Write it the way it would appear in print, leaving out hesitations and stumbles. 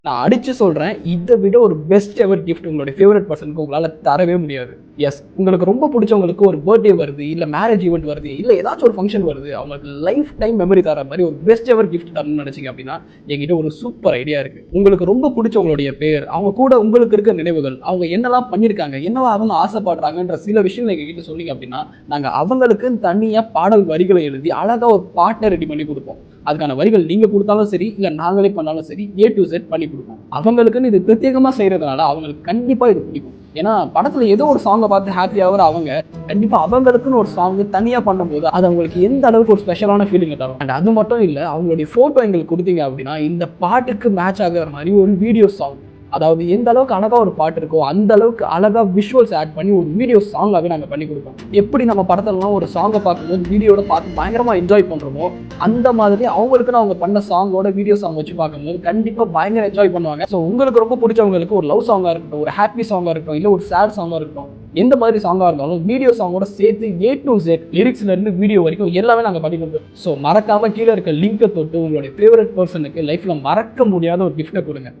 நான் அடிச்சு சொல்றேன். இத விட ஒரு பெஸ்ட் எவர் கிஃப்ட் உங்களுடைய ஃபேவரைட் பெர்சனுக்கு உங்களால தரவே முடியாது. எஸ். உங்களுக்கு ரொம்ப புடிச்சவங்களுக்கு ஒரு பர்த்டே வருது, இல்ல மேரேஜ் ஈவென்ட் வருது, இல்ல ஏதாச்சும் ஒரு ஃபங்ஷன் வருது. அவங்களுக்கு லைஃப் டைம் மெமரி தர மாரி ஒரு பெஸ்ட் எவர் கிஃப்ட் தரணும்னு நினைச்சீங்க அப்படின்னா, என்கிட்ட ஒரு சூப்பர் ஐடியா இருக்கு. உங்களுக்கு ரொம்ப புடிச்சவங்களுடைய பேர், அவங்க கூட உங்களுக்கு இருக்க நினைவுகள், அவங்க என்னலாம் பண்ணியிருக்காங்க, என்னவா அவங்க ஆசைப்படுறாங்கன்ற சில விஷயங்கள் எங்ககிட்ட சொன்னீங்க அப்படின்னா, நாங்க அவங்களுக்குன்னு தனியா பாடல் வரிகளை எழுதி அழகா ஒரு பாட்ட ரெடி பண்ணி குடுப்போம். அதுக்கான வரிகள் நீங்க குடுத்தாலும் சரி, இல்ல நாங்களே பண்ணாலும் சரி, ஏ டூ இசட் பண்ணி குடுப்போம். அவங்களுக்குன்னு இது பிரத்யேகமா செய்றதுனால, அவங்களுக்கு கண்டிப்பா இது பிடிக்கும். ஏன்னா, படத்துல ஏதோ ஒரு சாங்க பார்த்து ஹாப்பி ஆகுற அவங்க, கண்டிப்பா அவங்களுக்குன்னு ஒரு சாங் தனியா பண்ணும்போது, அது அவங்களுக்கு எந்த அளவுக்கு ஒரு ஸ்பெஷலான ஃபீலிங்க தரும். அண்ட் அது மட்டும் இல்ல, அவங்களுடைய ஃபோட்டோ எங்களுக்கு குடுத்தீங்க அப்படின்னா, இந்த பாட்டுக்கு மேட்ச் ஆகுற மாரி ஒரு வீடியோ சாங். அதாவது எந்த அளவுக்கு அழகா ஒரு பாட்டு இருக்கோ, அந்த அளவுக்கு அழகா விஷுவல்ஸ் ஆட் பண்ணி ஒரு வீடியோ சாங்காவே நாங்க பண்ணி குடுப்போம். எப்படி நம்ம படத்துலலாம் ஒரு சாங்க பார்க்கும்போது வீடியோட பார்த்து பயங்கரமா என்ஜாய் பண்றோமோ, அந்த மாதிரி அவங்களுக்குன்னு அவங்க பண்ண சாங்கோட வீடியோ சாங் வச்சு பார்க்கும்போது கண்டிப்பா பயங்கர என்ஜாய் பண்ணுவாங்க. ஸோ உங்களுக்கு ரொம்ப புடிச்சவங்களுக்கு ஒரு லவ் சாங்கா இருக்கட்டும், ஒரு ஹாப்பி சாங்கா இருக்கட்டும், இல்ல ஒரு சேட் சாங்கா இருக்கட்டும், எந்த மாதிரி சாங்கா இருந்தாலும் வீடியோ சாங்கோட சேர்த்து ஏ டு இசட் லிரிக்ஸ்ல இருந்து வீடியோ வரைக்கும் எல்லாமே நாங்க பண்ணி கொடுப்போம். ஸோ மறக்காம கீழ இருக்க லிங்க தொட்டு உங்களுடைய ஃபேவரட் பெர்சனுக்கு லைஃப்ல மறக்க முடியாத ஒரு கிஃப்ட்ட கொடுங்க.